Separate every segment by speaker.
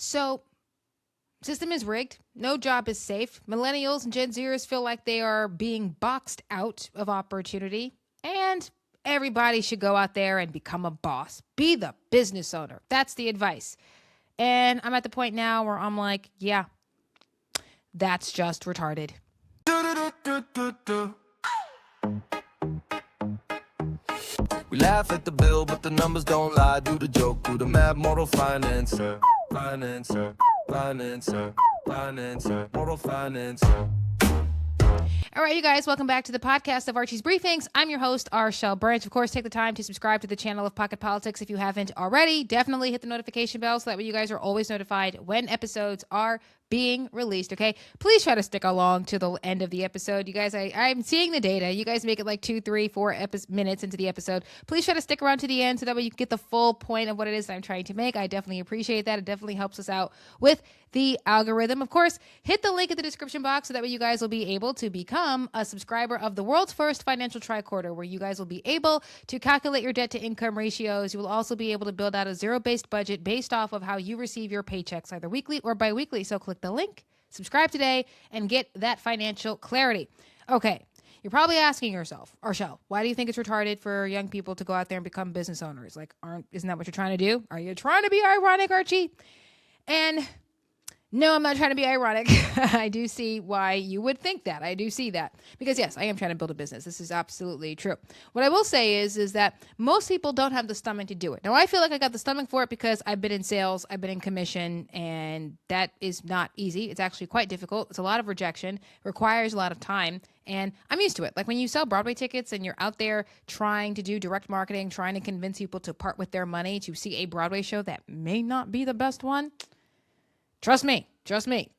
Speaker 1: So, system is rigged. No job is safe. Millennials and Gen Zers feel like they are being boxed out of opportunity. And everybody should go out there and become a boss. Be the business owner. That's the advice. And I'm at the point now where I'm like, yeah, that's just retarded.
Speaker 2: We laugh at the bill, but the numbers don't lie. Do the joke, do the math, moral finance. Finance, finance, finance, moral finance.
Speaker 1: All right, you guys, welcome back to the podcast of Archie's Briefings. I'm your host, Arshel Branch. Of course, take the time to subscribe to the channel of Pocket Politics if you haven't already. Definitely hit the notification bell so that way you guys are always notified when episodes are being released, okay? Please try to stick along to the end of the episode. You guys, I'm seeing the data. You guys make it like 2, 3, 4 minutes into the episode. Please try to stick around to the end so that way you can get the full point of what it is that I'm trying to make. I definitely appreciate that. It definitely helps us out with the algorithm. Of course, hit the link in the description box so that way you guys will be able to become a subscriber of the world's first financial tricorder, where you guys will be able to calculate your debt to income ratios. You will also be able to build out a zero-based budget based off of how you receive your paychecks, either weekly or bi-weekly. So click the link, subscribe today, and get that financial clarity. Okay. You're probably asking yourself, Arshel, why do you think it's retarded for young people to go out there and become business owners? Like, isn't that what you're trying to do? Are you trying to be ironic, Archie? And no, I'm not trying to be ironic. I do see why you would think that. I do see that. Because yes, I am trying to build a business. This is absolutely true. What I will say is that most people don't have the stomach to do it. Now, I feel like I got the stomach for it because I've been in sales, I've been in commission, and that is not easy. It's actually quite difficult. It's a lot of rejection, requires a lot of time, and I'm used to it. Like when you sell Broadway tickets and you're out there trying to do direct marketing, trying to convince people to part with their money to see a Broadway show that may not be the best one. Trust me,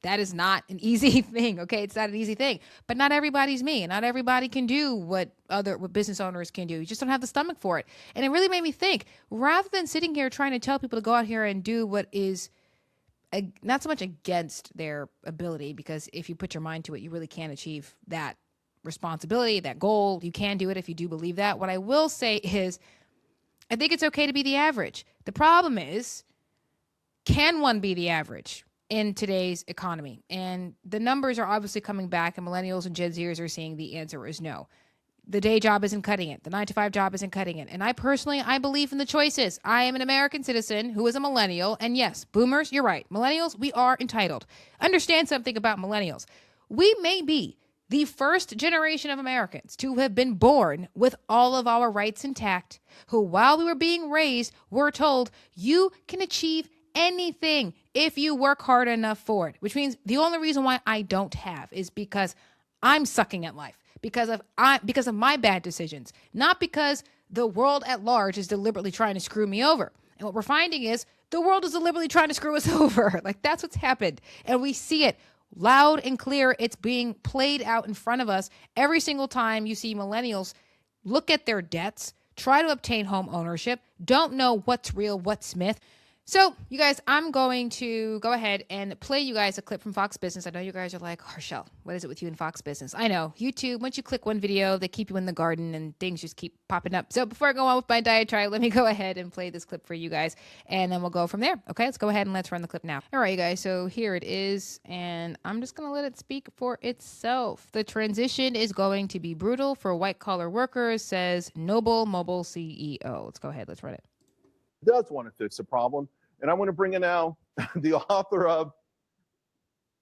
Speaker 1: that is not an easy thing, okay? It's not an easy thing, but not everybody's me, and not everybody can do what business owners can do. You just don't have the stomach for it. And it really made me think, rather than sitting here trying to tell people to go out here and do what is not so much against their ability, because if you put your mind to it, you really can achieve that responsibility, that goal. You can do it if you do believe that. What I will say is, I think it's okay to be the average. The problem is, can one be the average in today's economy? And the numbers are obviously coming back, and millennials and Gen Zers are saying the answer is no. The day job isn't cutting it. The 9-to-5 job isn't cutting it. And I believe in the choices. I am an American citizen who is a millennial. And yes, boomers, you're right. Millennials, we are entitled. Understand something about millennials. We may be the first generation of Americans to have been born with all of our rights intact, who while we were being raised, were told you can achieve anything if you work hard enough for it, which means the only reason why I don't have is because I'm sucking at life, because of my bad decisions, not because the world at large is deliberately trying to screw me over. And what we're finding is the world is deliberately trying to screw us over. Like, that's what's happened. And we see it loud and clear. It's being played out in front of us every single time you see millennials look at their debts, try to obtain home ownership, don't know what's real, what's myth. So, you guys, I'm going to go ahead and play you guys a clip from Fox Business. I know you guys are like, Arshel, what is it with you and Fox Business? I know, YouTube, once you click one video, they keep you in the garden and things just keep popping up. So before I go on with my diatribe, let me go ahead and play this clip for you guys, and then we'll go from there. Okay, let's go ahead and let's run the clip now. All right, you guys, so here it is, and I'm just going to let it speak for itself. The transition is going to be brutal for white-collar workers, says Noble Mobile CEO. Let's go ahead, let's run it.
Speaker 3: Does want to fix the problem. And I want to bring in now the author of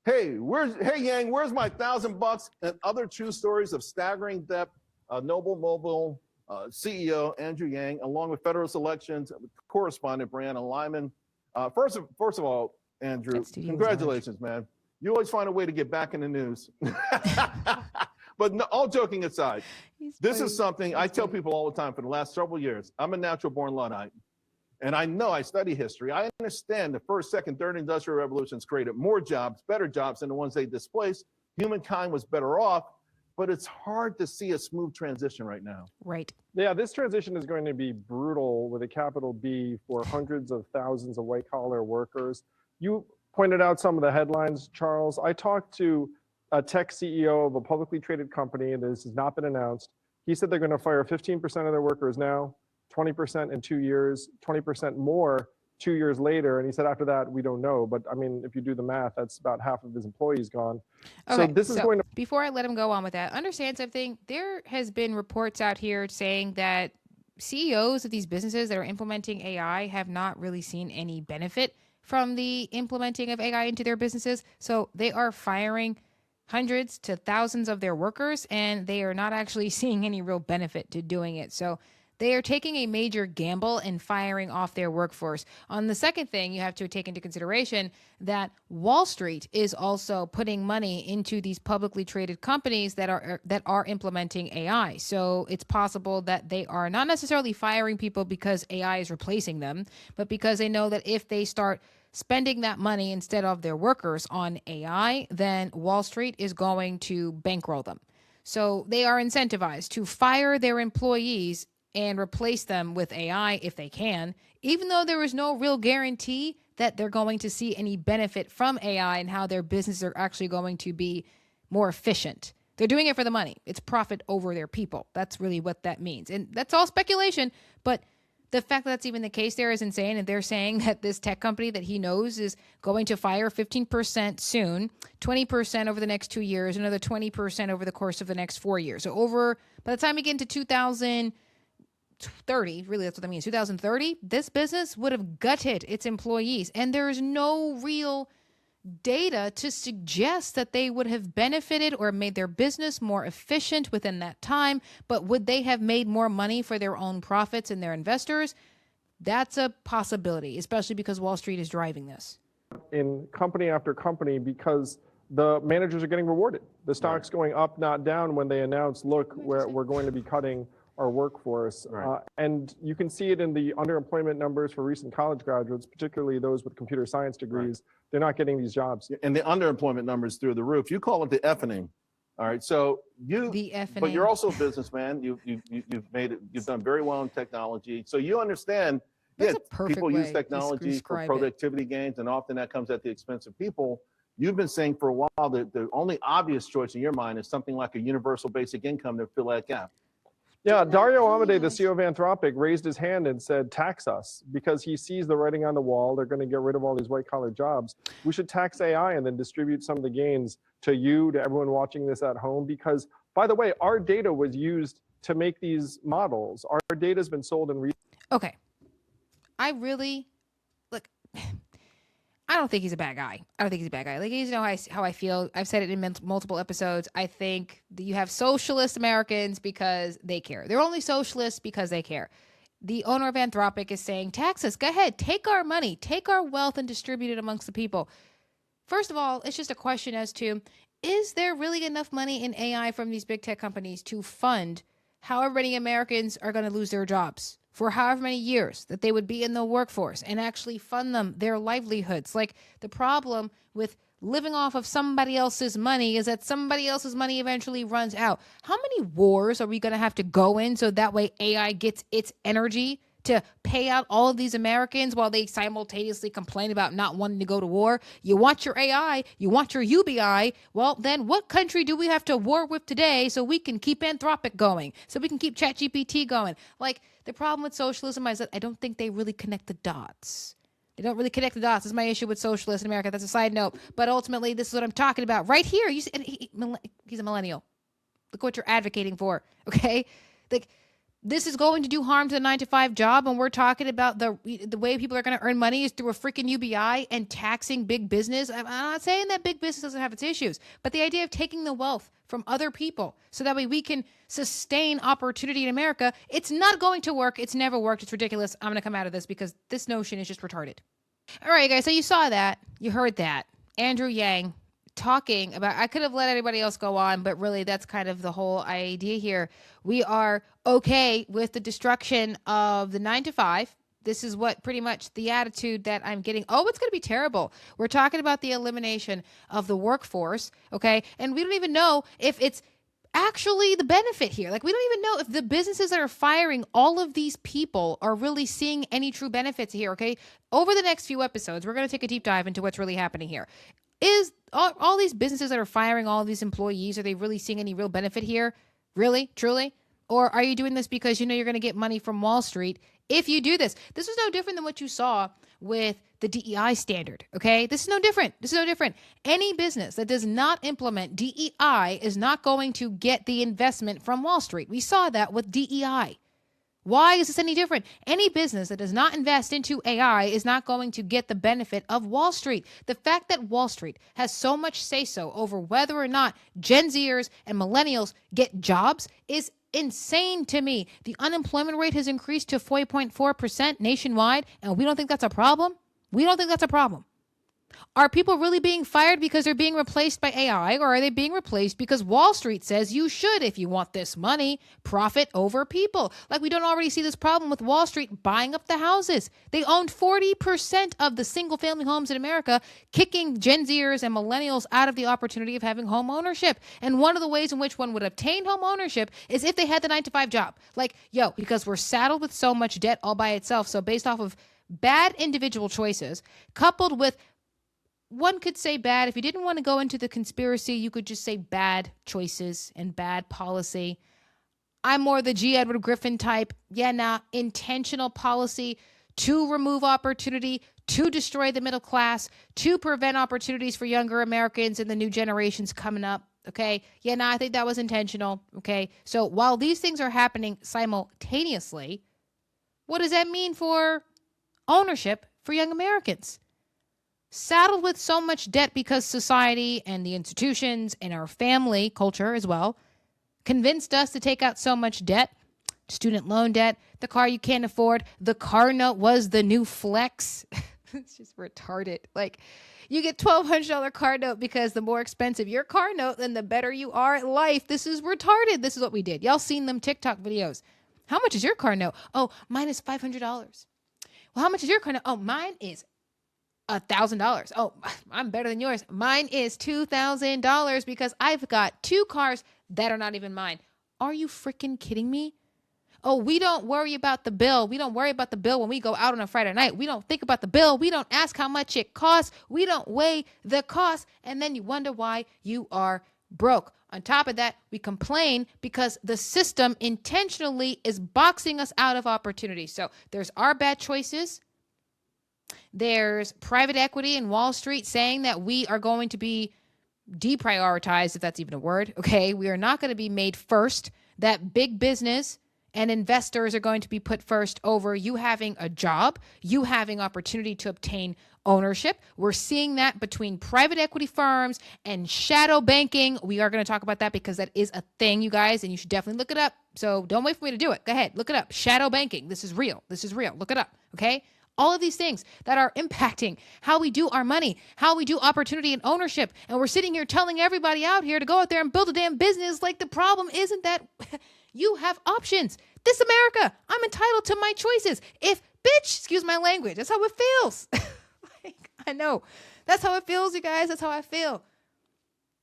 Speaker 3: Hey Yang, where's my $1,000 and other true stories of staggering debt, Noble Mobile CEO Andrew Yang, along with Federalist Elections correspondent Brianna Lyman. First of all, Andrew, congratulations, man. You always find a way to get back in the news. But no, all joking aside, this is something I tell people all the time for the last several years. I'm a natural born Luddite. And I know, I study history. I understand the first, second, third industrial revolutions created more jobs, better jobs than the ones they displaced. Humankind was better off, but it's hard to see a smooth transition right now.
Speaker 1: Right.
Speaker 4: Yeah, this transition is going to be brutal with a capital B for hundreds of thousands of white-collar workers. You pointed out some of the headlines, Charles. I talked to a tech CEO of a publicly traded company, and this has not been announced. He said they're going to fire 15% of their workers now, 20% in 2 years, 20% more 2 years later, and he said after that, we don't know. But I mean, if you do the math, that's about half of his employees gone.
Speaker 1: Okay,
Speaker 4: So this is going to
Speaker 1: before I let him go on with that, understand something. There has been reports out here saying that CEOs of these businesses that are implementing AI have not really seen any benefit from the implementing of AI into their businesses. So they are firing hundreds to thousands of their workers, and they are not actually seeing any real benefit to doing it. So they are taking a major gamble in firing off their workforce. On the second thing, you have to take into consideration that Wall Street is also putting money into these publicly traded companies that are implementing AI. So it's possible that they are not necessarily firing people because AI is replacing them, but because they know that if they start spending that money instead of their workers on AI, then Wall Street is going to bankroll them. So they are incentivized to fire their employees and replace them with AI if they can, even though there is no real guarantee that they're going to see any benefit from AI and how their businesses are actually going to be more efficient. They're doing it for the money. It's profit over their people. That's really what that means. And that's all speculation, but the fact that that's even the case there is insane. And they're saying that this tech company that he knows is going to fire 15% soon, 20% over the next 2 years, another 20% over the course of the next 4 years. So by the time we get into 2030, really that's what that means, 2030, this business would have gutted its employees. And there is no real data to suggest that they would have benefited or made their business more efficient within that time. But would they have made more money for their own profits and their investors? That's a possibility, especially because Wall Street is driving this.
Speaker 4: in company after company because the managers are getting rewarded. The stock's going up, not down, when they announce, look, we're going to be cutting our workforce.
Speaker 3: Right.
Speaker 4: And you can see it in the underemployment numbers for recent college graduates, particularly those with computer science degrees. They're not getting these jobs.
Speaker 3: And the underemployment numbers through the roof. You call it the effing. All right. So
Speaker 1: The effing.
Speaker 3: but you're also a businessman. You've made it. You've done very well in technology. So you understand.
Speaker 1: That's a perfect
Speaker 3: people
Speaker 1: way
Speaker 3: use
Speaker 1: to
Speaker 3: technology for
Speaker 1: describe it.
Speaker 3: productivity gains, and often that comes at the expense of people. You've been saying for a while that the only obvious choice in your mind is something like a universal basic income to fill that gap.
Speaker 4: Yeah, Dario Amodei, the
Speaker 1: Yes.
Speaker 4: CEO of Anthropic, raised his hand and said, tax us, because he sees the writing on the wall. They're going to get rid of all these white collar jobs. We should tax AI and then distribute some of the gains to you, to everyone watching this at home. Because, by the way, our data was used to make these models. Our data has been sold and
Speaker 1: Okay. I really, look, I don't think he's a bad guy. I don't think he's a bad guy. Like, you know how I feel. I've said it in multiple episodes. I think that you have socialist Americans because they care. They're only socialists because they care. The owner of Anthropic is saying, tax us, go ahead, take our money, take our wealth and distribute it amongst the people. First of all, it's just a question as to, is there really enough money in AI from these big tech companies to fund however many Americans are going to lose their jobs for however many years that they would be in the workforce and actually fund them their livelihoods? Like, the problem with living off of somebody else's money is that somebody else's money eventually runs out. How many wars are we going to have to go in so that way AI gets its energy to pay out all of these Americans while they simultaneously complain about not wanting to go to war? You want your AI, you want your UBI. Well, then what country do we have to war with today so we can keep Anthropic going, so we can keep ChatGPT going? Like, the problem with socialism is that I don't think they really connect the dots. They don't really connect the dots. This is my issue with socialists in America. That's a side note. But ultimately, this is what I'm talking about right here. You said he's a millennial. Look what you're advocating for, okay? Like, this is going to do harm to the 9-to-5 job, and we're talking about the way people are going to earn money is through a freaking UBI and taxing big business. I'm not saying that big business doesn't have its issues, but the idea of taking the wealth from other people so that way we can sustain opportunity in America, it's not going to work. It's never worked. It's ridiculous. I'm going to come out of this because this notion is just retarded. All right, guys, so you saw that. You heard that. Andrew Yang talking about, I could have let anybody else go on, but really that's kind of the whole idea here. We are okay with the destruction of the 9-to-5. This is what pretty much the attitude that I'm getting. Oh, it's going to be terrible. We're talking about the elimination of the workforce, okay? And we don't even know if it's actually the benefit here. Like, we don't even know if the businesses that are firing all of these people are really seeing any true benefits here, okay? Over the next few episodes, we're going to take a deep dive into what's really happening here. Is all these businesses that are firing all of these employees, are they really seeing any real benefit here? Really? Truly? Or are you doing this because you know you're going to get money from Wall Street if you do this? This is no different than what you saw with the DEI standard. Okay. This is no different. Any business that does not implement DEI is not going to get the investment from Wall Street. We saw that with DEI. Why is this any different? Any business that does not invest into AI is not going to get the benefit of Wall Street. The fact that Wall Street has so much say-so over whether or not Gen Zers and millennials get jobs is insane to me. The unemployment rate has increased to 4.4% nationwide, and we don't think that's a problem? We don't think that's a problem. Are people really being fired because they're being replaced by AI, or are they being replaced because Wall Street says you should, if you want this money, profit over people? Like, we don't already see this problem with Wall Street buying up the houses. They owned 40% of the single family homes in America, kicking Gen Zers and millennials out of the opportunity of having home ownership. And one of the ways in which one would obtain home ownership is if they had the 9-to-5 job. Like, because we're saddled with so much debt all by itself. So based off of bad individual choices, coupled with, one could say bad. If you didn't want to go into the conspiracy, you could just say bad choices and bad policy. I'm more the G. Edward Griffin type. Intentional policy to remove opportunity, to destroy the middle class, to prevent opportunities for younger Americans and the new generations coming up. Okay. I think that was intentional. Okay. So while these things are happening simultaneously, what does that mean for ownership for young Americans? Saddled with so much debt because society and the institutions and our family culture as well convinced us to take out so much debt, student loan debt, the car you can't afford. The car note was the new flex. It's just retarded. Like, you get $1,200 car note because the more expensive your car note, then the better you are at life. This is retarded. This is what we did. Y'all seen them TikTok videos. How much is your car note? Oh, mine is $500. Well, how much is your car note? Oh, mine is $1,000. Oh, I'm better than yours. Mine is $2,000 because I've got 2 cars that are not even mine. Are you freaking kidding me? Oh, we don't worry about the bill. We don't worry about the bill when we go out on a Friday night. We don't think about the bill. We don't ask how much it costs. We don't weigh the cost. And then you wonder why you are broke. On top of that, we complain because the system intentionally is boxing us out of opportunity. So there's our bad choices. There's private equity and Wall Street saying that we are going to be deprioritized, if that's even a word. Okay. We are not going to be made first, that big business and investors are going to be put first over you having a job, you having opportunity to obtain ownership. We're seeing that between private equity firms and shadow banking. We are going to talk about that because that is a thing, you guys, and you should definitely look it up. So don't wait for me to do it. Go ahead, look it up. Shadow banking. This is real. Look it up. Okay. All of these things that are impacting how we do our money, how we do opportunity and ownership. And we're sitting here telling everybody out here to go out there and build a damn business. Like, the problem isn't that you have options. This America, I'm entitled to my choices. Excuse my language, that's how it feels. I know. That's how it feels, you guys. That's how I feel.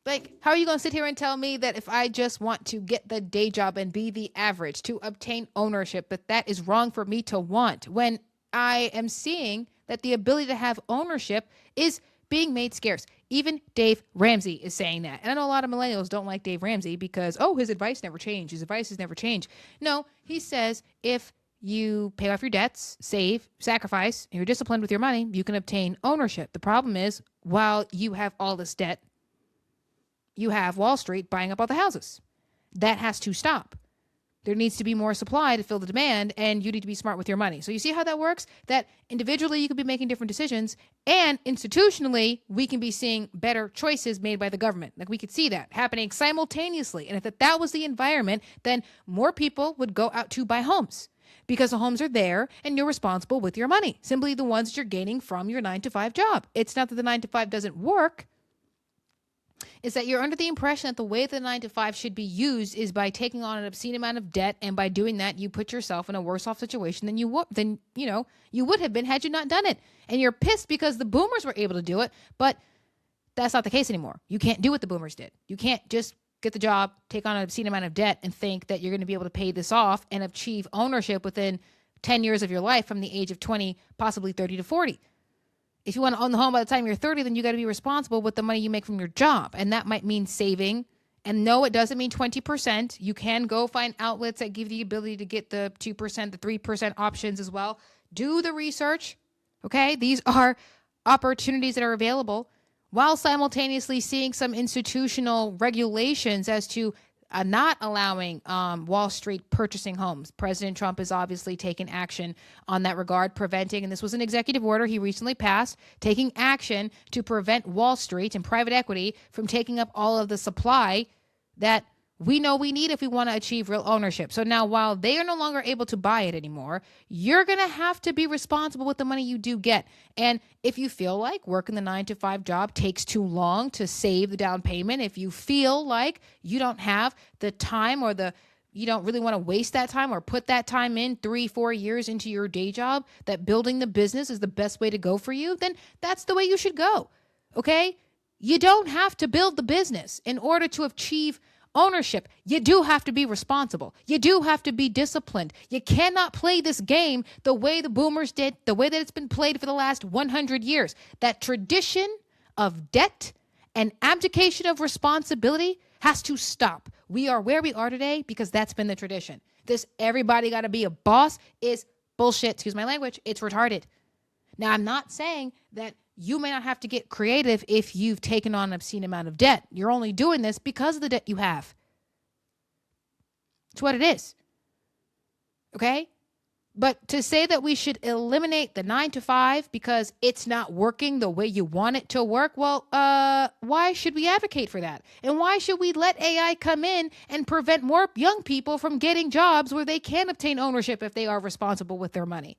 Speaker 1: Like, how are you going to sit here and tell me that if I just want to get the day job and be the average to obtain ownership, that that is wrong for me to want, when I am seeing that the ability to have ownership is being made scarce. Even Dave Ramsey is saying that. And I know a lot of millennials don't like Dave Ramsey because, his advice never changed. His advice has never changed. No, he says if you pay off your debts, save, sacrifice, and you're disciplined with your money, you can obtain ownership. The problem is, while you have all this debt, you have Wall Street buying up all the houses. That has to stop. There needs to be more supply to fill the demand, and you need to be smart with your money. So you see how that works? That individually you could be making different decisions, and institutionally we can be seeing better choices made by the government. Like, we could see that happening simultaneously. And if that was the environment, then more people would go out to buy homes because the homes are there and you're responsible with your money. Simply the ones that you're gaining from your 9-to-5 job. It's not that the 9-to-5 doesn't work. Is that you're under the impression that the way the 9-to-5 should be used is by taking on an obscene amount of debt, and by doing that, you put yourself in a worse off situation than you would have been had you not done it. And you're pissed because the boomers were able to do it, but that's not the case anymore. You can't do what the boomers did. You can't just get the job, take on an obscene amount of debt, and think that you're going to be able to pay this off and achieve ownership within 10 years of your life from the age of 20, possibly 30 to 40. If you want to own the home by the time you're 30, then you got to be responsible with the money you make from your job. And that might mean saving. And no, it doesn't mean 20%. You can go find outlets that give you the ability to get the 2%, the 3% options as well. Do the research. Okay? These are opportunities that are available while simultaneously seeing some institutional regulations as to not allowing Wall Street purchasing homes. President Trump has obviously taken action on that regard, preventing, and this was an executive order he recently passed, taking action to prevent Wall Street and private equity from taking up all of the supply that we know we need if we want to achieve real ownership. So now, while they are no longer able to buy it anymore, you're going to have to be responsible with the money you do get. And if you feel like working the 9-to-5 job takes too long to save the down payment, if you feel like you don't have the time or you don't really want to waste that time or put that time in 3-4 years into your day job, that building the business is the best way to go for you, then that's the way you should go. Okay? You don't have to build the business in order to achieve ownership. You do have to be responsible. You do have to be disciplined. You cannot play this game the way the boomers did, the way that it's been played for the last 100 years. That tradition of debt and abdication of responsibility has to stop. We are where we are today because that's been the tradition. This everybody got to be a boss is bullshit. Excuse my language. It's retarded. Now, I'm not saying that you may not have to get creative if you've taken on an obscene amount of debt. You're only doing this because of the debt you have. It's what it is. Okay? But to say that we should eliminate the 9-to-5 because it's not working the way you want it to work, well, why should we advocate for that? And why should we let AI come in and prevent more young people from getting jobs where they can obtain ownership if they are responsible with their money?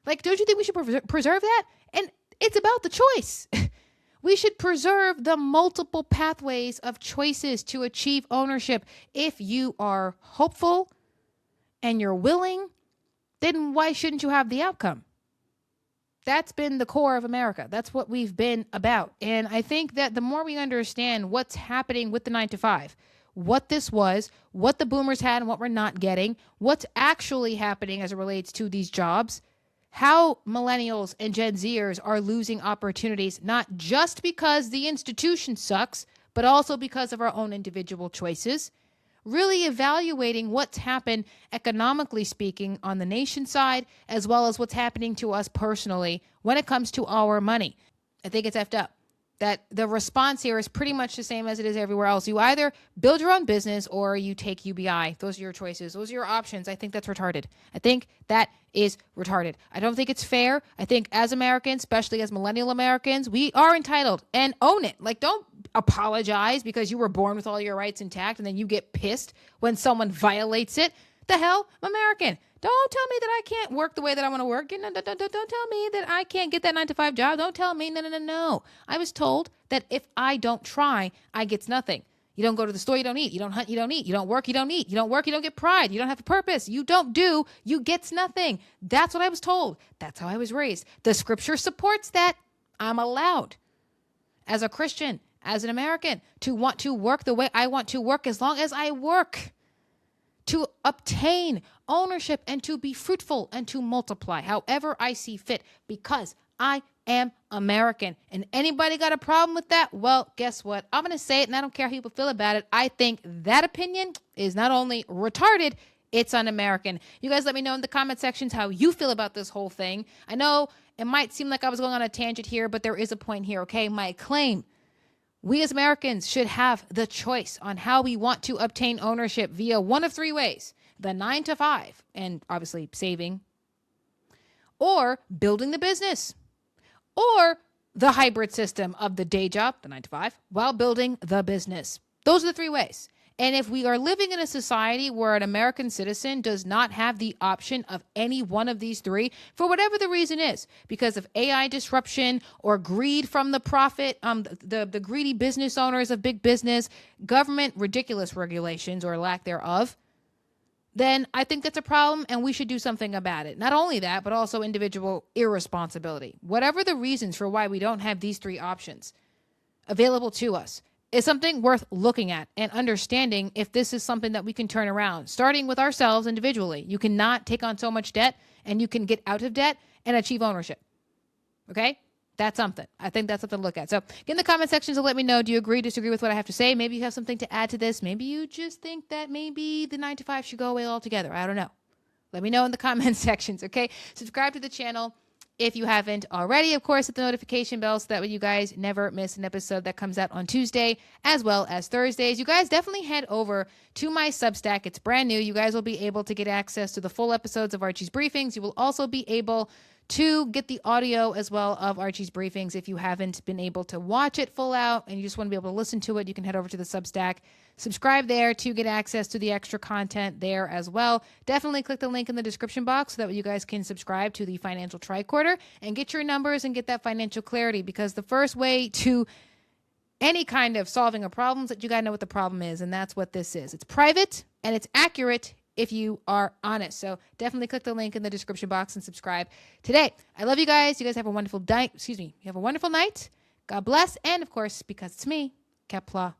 Speaker 1: Like, don't you think we should preserve that? And it's about the choice. We should preserve the multiple pathways of choices to achieve ownership. If you are hopeful and you're willing, then why shouldn't you have the outcome? That's been the core of America. That's what we've been about. And I think that the more we understand what's happening with the 9-to-5, what this was, what the boomers had and what we're not getting, what's actually happening as it relates to these jobs, how millennials and Gen Zers are losing opportunities, not just because the institution sucks, but also because of our own individual choices. Really evaluating what's happened economically speaking on the nation side, as well as what's happening to us personally when it comes to our money. I think it's effed up. That the response here is pretty much the same as it is everywhere else. You either build your own business or you take UBI. Those are your choices. Those are your options. I think that's retarded. I think that is retarded. I don't think it's fair. I think as Americans, especially as millennial Americans, we are entitled and own it. Like, don't apologize because you were born with all your rights intact and then you get pissed when someone violates it. The hell? I'm American. Don't tell me that I can't work the way that I want to work. Don't tell me that I can't get that 9-to-5 job. Don't tell me. No. I was told that if I don't try, I get nothing. You don't go to the store, you don't eat. You don't hunt, you don't eat. You don't work, you don't eat. You don't work, you don't get pride. You don't have a purpose. You don't do, you get nothing. That's what I was told. That's how I was raised. The scripture supports that. I'm allowed, as a Christian, as an American, to want to work the way I want to work as long as I work, to obtain ownership and to be fruitful and to multiply however I see fit, because I am American. And anybody got a problem with that? Well, guess what? I'm going to say it, and I don't care how people feel about it. I think that opinion is not only retarded, it's un-American. You guys let me know in the comment sections how you feel about this whole thing. I know it might seem like I was going on a tangent here, but there is a point here, okay? My claim: we as Americans should have the choice on how we want to obtain ownership via one of three ways: the 9-to-5, and obviously saving, or building the business, or the hybrid system of the day job, the 9-to-5, while building the business. Those are the three ways. And if we are living in a society where an American citizen does not have the option of any one of these three, for whatever the reason is, because of AI disruption or greed from the profit, the greedy business owners of big business, government ridiculous regulations or lack thereof, then I think that's a problem and we should do something about it. Not only that, but also individual irresponsibility. Whatever the reasons for why we don't have these three options available to us is something worth looking at and understanding if this is something that we can turn around, starting with ourselves individually. You cannot take on so much debt, and you can get out of debt and achieve ownership. Okay? That's something. I think that's something to look at. So get in the comment sections and let me know. Do you agree, disagree with what I have to say? Maybe you have something to add to this. Maybe you just think that maybe the 9-to-5 should go away altogether. I don't know. Let me know in the comment sections, okay? Subscribe to the channel. If you haven't already, of course, hit the notification bell so that way you guys never miss an episode that comes out on Tuesday as well as Thursdays. You guys definitely head over to my Substack. It's brand new. You guys will be able to get access to the full episodes of Archie's Briefings. You will also be able to get the audio as well of Archie's Briefings. If you haven't been able to watch it full out and you just want to be able to listen to it, you can head over to the Substack. Subscribe there to get access to the extra content there as well. Definitely click the link in the description box so that you guys can subscribe to the Financial Tricorder and get your numbers and get that financial clarity, because the first way to any kind of solving a problem is that you got to know what the problem is, and that's what this is. It's private and it's accurate if you are honest. So definitely click the link in the description box and subscribe today. I love you guys. You guys have a wonderful night. You have a wonderful night. God bless. And of course, because it's me, Kepler.